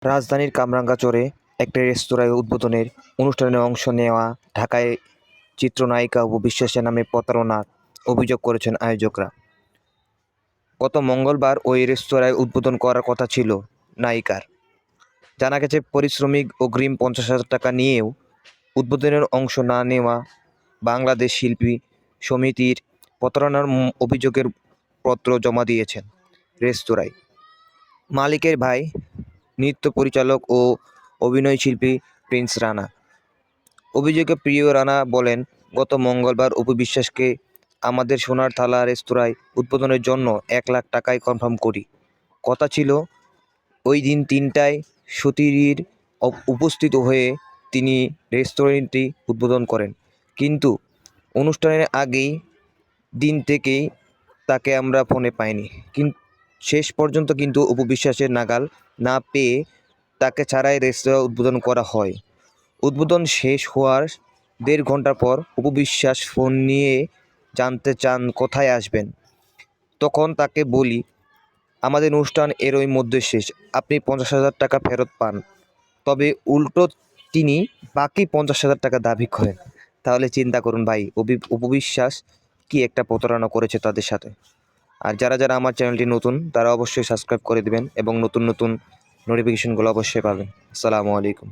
রাজধানীর কামরাঙ্গাচরে একটি রেস্তোরাঁয় উদ্বোধনের অনুষ্ঠানে অংশ নেওয়া ঢাকায় চিত্রনায়িকা অপু বিশ্বাসের নামে প্রতারণার অভিযোগ করেছেন আয়োজকরা। গত মঙ্গলবার ওই রেস্তোরাঁয় উদ্বোধন করার কথা ছিল নায়িকার। জানা গেছে, পারিশ্রমিক অগ্রিম 50,000 টাকা নিয়েও উদ্বোধনের অংশ না নেওয়া বাংলাদেশ শিল্পী সমিতির প্রতারণার অভিযোগের পত্র জমা দিয়েছেন রেস্তোরাঁয় মালিকের ভাই, নৃত্য পরিচালক ও অভিনয়শিল্পী প্রিন্স রানা। অভিযোগে প্রিয় রানা বলেন, গত মঙ্গলবার অপু বিশ্বাসকে আমাদের সোনার থালা রেস্তোরাঁয় উদ্বোধনের জন্য 1 লাখ টাকায় কনফার্ম করি। কথা ছিল ওই দিন 3টায় সতীরীর উপস্থিত হয়ে তিনি রেস্তোরাঁটি উদ্বোধন করেন, কিন্তু অনুষ্ঠানের আগেই দিন থেকেই তাকে আমরা ফোনে পাইনি। শেষ পর্যন্ত কিন্তু অপু বিশ্বাসের নাগাল না পেয়ে তাকে ছাড়াই রেস্তোরাঁ উদ্বোধন করা হয়। উদ্বোধন শেষ হওয়ার 1.5 ঘন্টা পর অপু বিশ্বাস ফোন নিয়ে জানতে চান কোথায় আসবেন। তখন তাকে বলি, আমাদের অনুষ্ঠান এরই মধ্যে শেষ, আপনি 50,000 টাকা ফেরত পান। তবে উল্টো তিনি বাকি 50,000 টাকা দাবি করেন। তাহলে চিন্তা করুন ভাই, অপু বিশ্বাস কি একটা প্রতারণা করেছে তাদের সাথে। আর যারা আমার চ্যানেলটি নতুন, তারা অবশ্যই সাবস্ক্রাইব করে দেবেন এবং নতুন নোটিফিকেশনগুলো অবশ্যই পাবেন। আসসালামু আলাইকুম।